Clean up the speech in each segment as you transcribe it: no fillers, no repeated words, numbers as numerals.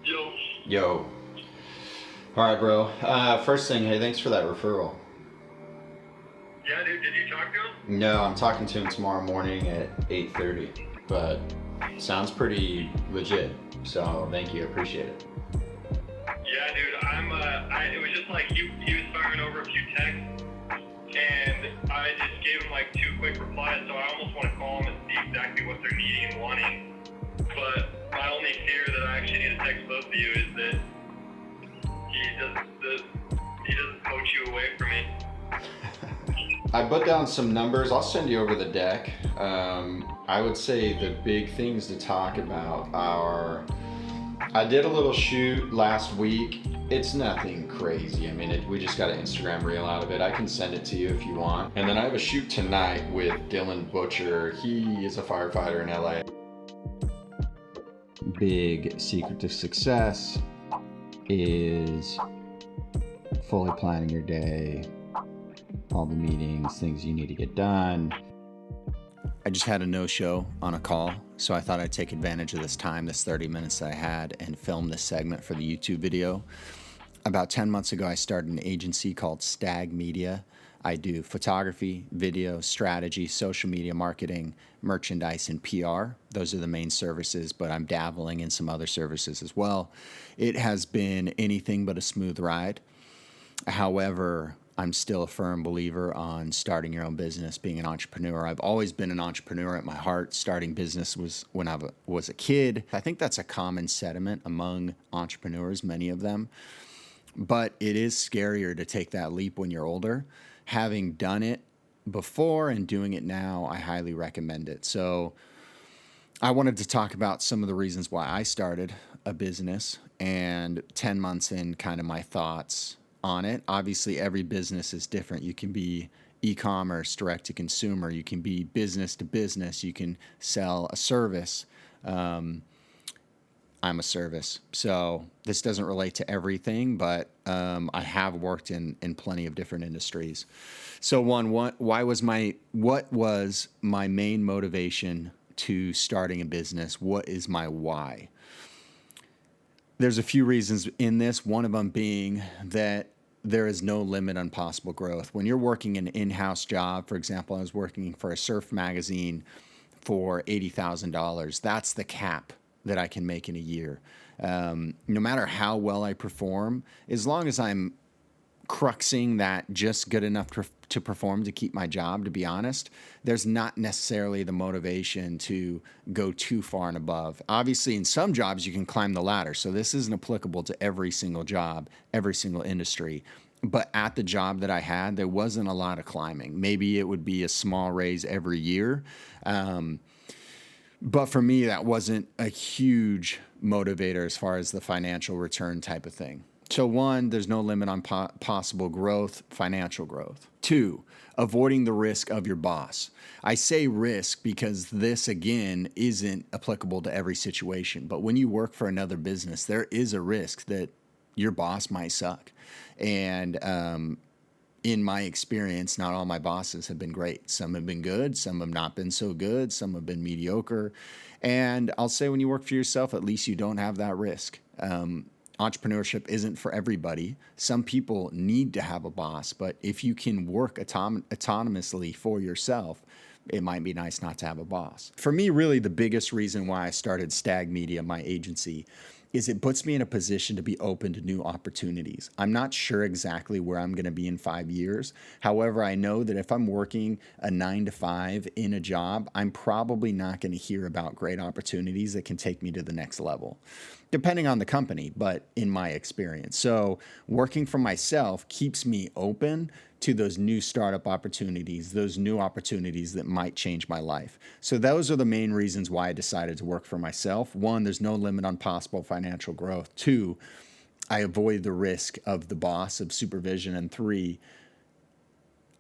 Yo. Yo. All right, bro. First thing, hey, thanks for that referral. Yeah, dude, did you talk to him? No, I'm talking to him tomorrow morning at 8:30, but sounds pretty legit. So thank you, appreciate it. Yeah, dude, it was just like he was firing over a few texts, and I just gave him like two quick replies, so I almost want to call him and see exactly what they're needing and wanting. But my only fear that I actually need to text both of you is that he doesn't poach you away from me. I put down some numbers. I'll send you over the deck. I would say the big things to talk about are I did a little shoot last week. It's nothing crazy. I mean, we just got an Instagram reel out of it. I can send it to you if you want. And then I have a shoot tonight with Dylan Butcher. He is a firefighter in LA. Big secret to success is fully planning your day, all the meetings, things you need to get done. I just had a no-show on a call, so I thought I'd take advantage of this time, this 30 minutes that I had, and film this segment for the YouTube video. About 10 months ago, I started an agency called Stag Media. I do photography, video, strategy, social media marketing, merchandise, and PR. Those are the main services, but I'm dabbling in some other services as well. It has been anything but a smooth ride. However, I'm still a firm believer on starting your own business, being an entrepreneur. I've always been an entrepreneur at my heart. Starting business was when I was a kid. I think that's a common sentiment among entrepreneurs, many of them. But it is scarier to take that leap when you're older. Having done it before and doing it now, I highly recommend it. So I wanted to talk about some of the reasons why I started a business and 10 months in, kind of my thoughts on it. Obviously, every business is different. You can be e-commerce, direct to consumer. You can be business to business. You can sell a service. I'm a service. So this doesn't relate to everything, but I have worked in plenty of different industries. So what was my main motivation to starting a business? What is my why? There's a few reasons in this, one of them being that there is no limit on possible growth. When you're working an in-house job, for example, I was working for a surf magazine for $80,000. That's the cap that I can make in a year. No matter how well I perform, as long as I'm cruxing that just good enough to perform to keep my job, to be honest, there's not necessarily the motivation to go too far and above. Obviously, in some jobs, you can climb the ladder. So this isn't applicable to every single job, every single industry. But at the job that I had, there wasn't a lot of climbing. Maybe it would be a small raise every year. But for me, that wasn't a huge motivator as far as the financial return type of thing. So one, there's no limit on possible growth, financial growth. Two, avoiding the risk of your boss. I say risk because this, again, isn't applicable to every situation. But when you work for another business, there is a risk that your boss might suck. And in my experience, not all my bosses have been great. Some have been good, some have not been so good, some have been mediocre. And I'll say when you work for yourself, at least you don't have that risk. Entrepreneurship isn't for everybody. Some people need to have a boss, but if you can work autonomously for yourself, it might be nice not to have a boss. For me, really, the biggest reason why I started Stag Media, my agency, is it puts me in a position to be open to new opportunities. I'm not sure exactly where I'm going to be in 5 years. However, I know that if I'm working a 9 to 5 in a job, I'm probably not going to hear about great opportunities that can take me to the next level, depending on the company, but in my experience. So working for myself keeps me open to those new startup opportunities, those new opportunities that might change my life. So those are the main reasons why I decided to work for myself. One, there's no limit on possible financial growth. Two, I avoid the risk of the boss, of supervision. And three,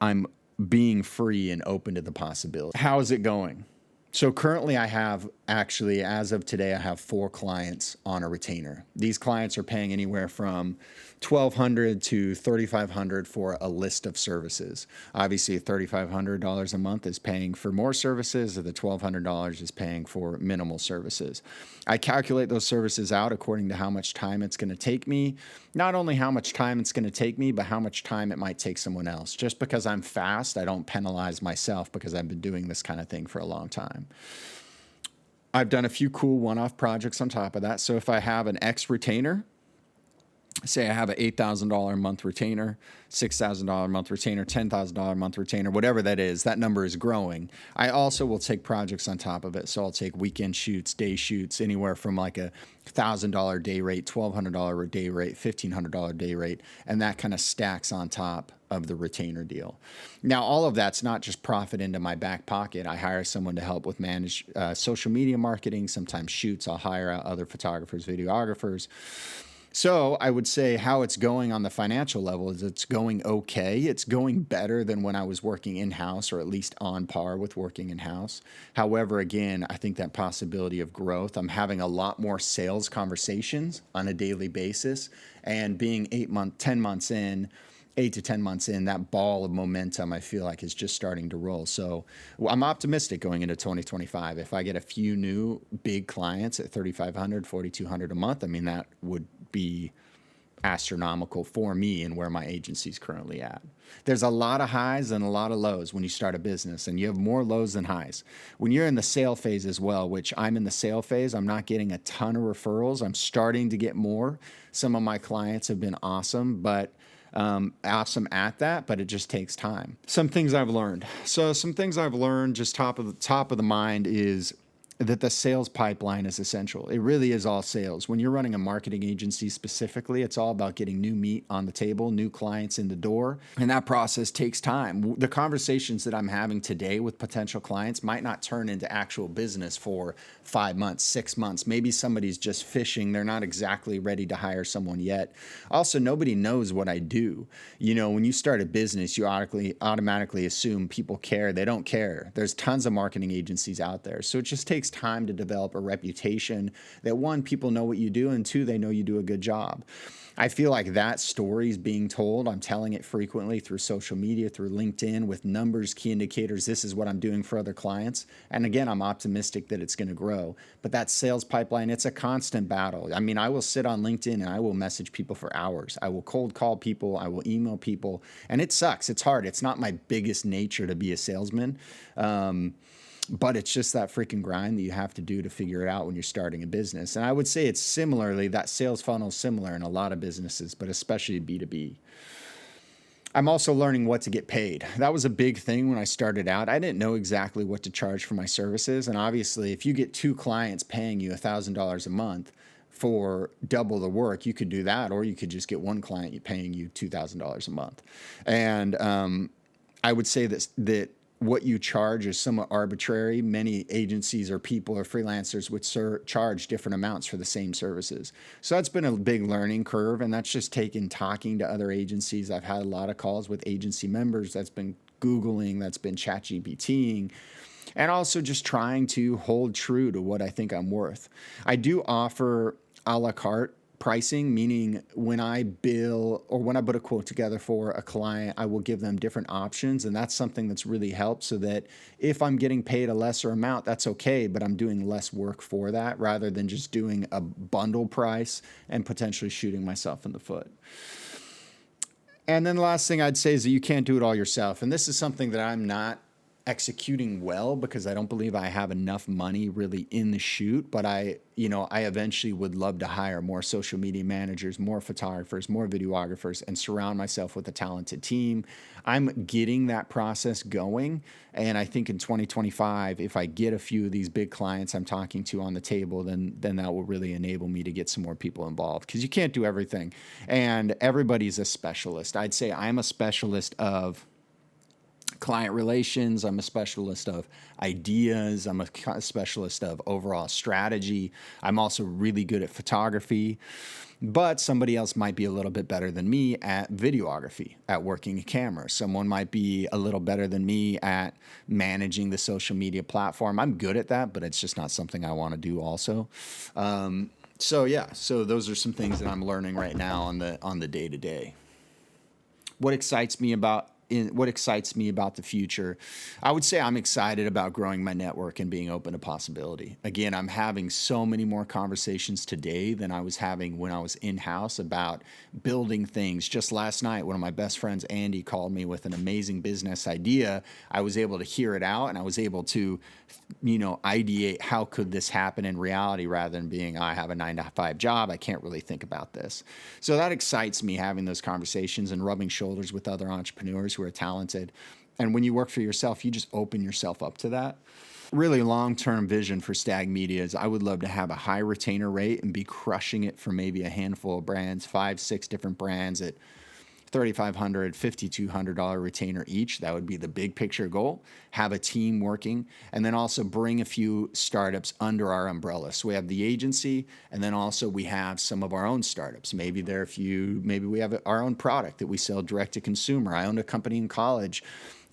I'm being free and open to the possibility. How is it going? So currently I have actually, as of today, I have 4 clients on a retainer. These clients are paying anywhere from $1,200 to $3,500 for a list of services. Obviously, $3,500 a month is paying for more services, and the $1,200 is paying for minimal services. I calculate those services out according to how much time it's going to take me. Not only how much time it's going to take me, but how much time it might take someone else. Just because I'm fast, I don't penalize myself because I've been doing this kind of thing for a long time. I've done a few cool one-off projects on top of that. So if I have an X retainer, say I have an $8,000 a month retainer, $6,000 a month retainer, $10,000 a month retainer, whatever that is, that number is growing. I also will take projects on top of it. So I'll take weekend shoots, day shoots, anywhere from like a $1,000 day rate, $1,200 day rate, $1,500 day rate, and that kind of stacks on top of the retainer deal. Now, all of that's not just profit into my back pocket. I hire someone to help with manage social media marketing, sometimes shoots. I'll hire out other photographers, videographers. So I would say how it's going on the financial level is it's going okay. It's going better than when I was working in-house, or at least on par with working in-house. However, again, I think that possibility of growth, I'm having a lot more sales conversations on a daily basis, and being 10 months in, 8 to 10 months in, that ball of momentum, I feel like, is just starting to roll. So I'm optimistic going into 2025. If I get a few new big clients at $3,500, $4,200 a month, I mean, that would be astronomical for me and where my agency's currently at. There's a lot of highs and a lot of lows when you start a business, and you have more lows than highs. When you're in the sale phase as well, which I'm in the sale phase, I'm not getting a ton of referrals. I'm starting to get more. Some of my clients have been awesome, but awesome at that, but it just takes time. Some things I've learned. So some things I've learned, just top of the mind, is that the sales pipeline is essential. It really is all sales. When you're running a marketing agency specifically, it's all about getting new meat on the table, new clients in the door, and that process takes time. The conversations that I'm having today with potential clients might not turn into actual business for 5 months, 6 months. Maybe somebody's just fishing. They're not exactly ready to hire someone yet. Also, nobody knows what I do. You know, when you start a business, you automatically assume people care. They don't care. There's tons of marketing agencies out there. So it just takes time to develop a reputation that, one, people know what you do, and two, they know you do a good job. I feel like that story is being told. I'm telling it frequently through social media, through LinkedIn, with numbers, key indicators. This is what I'm doing for other clients. And again, I'm optimistic that it's going to grow. But that sales pipeline, it's a constant battle. I mean, I will sit on LinkedIn and I will message people for hours. I will cold call people. I will email people. And it sucks. It's hard. It's not my biggest nature to be a salesman. But it's just that freaking grind that you have to do to figure it out when you're starting a business. And I would say it's similarly, that sales funnel is similar in a lot of businesses, but especially B2B. I'm also learning what to get paid. That was a big thing when I started out. I didn't know exactly what to charge for my services. And obviously, if you get 2 clients paying you $1,000 a month for double the work, you could do that, or you could just get 1 client paying you $2,000 a month. And I would say that what you charge is somewhat arbitrary. Many agencies or people or freelancers would charge different amounts for the same services. So that's been a big learning curve, and that's just taken talking to other agencies. I've had a lot of calls with agency members. That's been Googling, that's been ChatGPTing, and also just trying to hold true to what I think I'm worth. I do offer a la carte pricing, meaning when I bill or when I put a quote together for a client, I will give them different options. And that's something that's really helped, so that if I'm getting paid a lesser amount, that's okay, but I'm doing less work for that, rather than just doing a bundle price and potentially shooting myself in the foot. And then the last thing I'd say is that you can't do it all yourself. And this is something that I'm not executing well, because I don't believe I have enough money really in the shoot. But I eventually would love to hire more social media managers, more photographers, more videographers, and surround myself with a talented team. I'm getting that process going. And I think in 2025, if I get a few of these big clients I'm talking to on the table, then that will really enable me to get some more people involved, because you can't do everything. And everybody's a specialist. I'd say I'm a specialist of client relations. I'm a specialist of ideas. I'm a specialist of overall strategy. I'm also really good at photography, but somebody else might be a little bit better than me at videography, at working a camera. Someone might be a little better than me at managing the social media platform. I'm good at that, but it's just not something I want to do also. So those are some things that I'm learning right now on the day-to-day. What excites me about the future? I would say I'm excited about growing my network and being open to possibility. Again, I'm having so many more conversations today than I was having when I was in-house about building things. Just last night, one of my best friends, Andy, called me with an amazing business idea. I was able to hear it out, and I was able to, ideate how could this happen in reality rather than being, I have a 9-to-5 job, I can't really think about this. So that excites me, having those conversations and rubbing shoulders with other entrepreneurs who are talented. And when you work for yourself, you just open yourself up to that. Really long-term vision for Stag Media is I would love to have a high retainer rate and be crushing it for maybe a handful of brands, 5-6 different brands at $3,500, $5,200 retainer each. That would be the big picture goal. Have a team working, and then also bring a few startups under our umbrella. So we have the agency, and then also we have some of our own startups. Maybe we have our own product that we sell direct to consumer. I owned a company in college,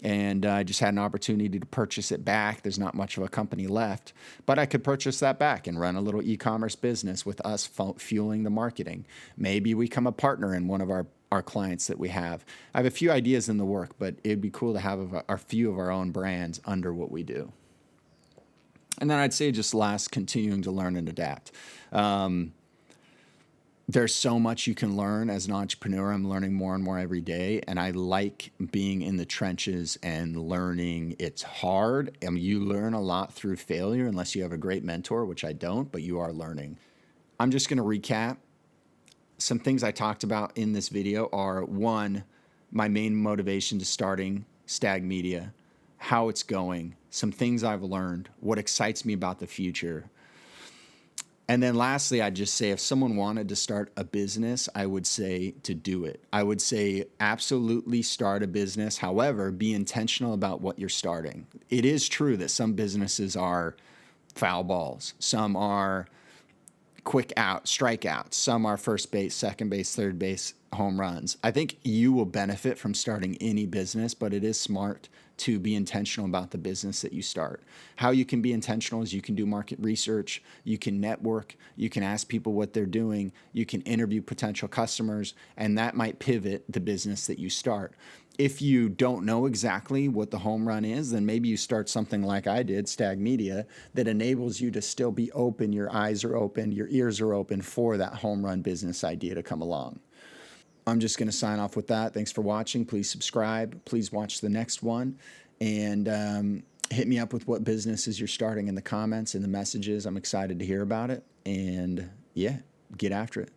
and I just had an opportunity to purchase it back. There's not much of a company left, but I could purchase that back and run a little e-commerce business with us fueling the marketing. Maybe we become a partner in one of our clients that we have. I have a few ideas in the work, but it'd be cool to have a few of our own brands under what we do. And then I'd say just last, continuing to learn and adapt. There's so much you can learn as an entrepreneur. I'm learning more and more every day, and I like being in the trenches and learning. It's hard. You learn a lot through failure unless you have a great mentor, which I don't, but you are learning. I'm just going to recap. Some things I talked about in this video are, one, my main motivation to starting Stag Media, how it's going, some things I've learned, what excites me about the future. And then lastly, I'd just say if someone wanted to start a business, I would say to do it. I would say absolutely start a business. However, be intentional about what you're starting. It is true that some businesses are foul balls. Some are quick out, strikeouts. Some are first base, second base, third base, home runs. I think you will benefit from starting any business, but it is smart to be intentional about the business that you start. How you can be intentional is you can do market research, you can network, you can ask people what they're doing, you can interview potential customers, and that might pivot the business that you start. If you don't know exactly what the home run is, then maybe you start something like I did, Stag Media, that enables you to still be open, your eyes are open, your ears are open for that home run business idea to come along. I'm just going to sign off with that. Thanks for watching. Please subscribe. Please watch the next one. And hit me up with what businesses you're starting in the comments and the messages. I'm excited to hear about it. And yeah, get after it.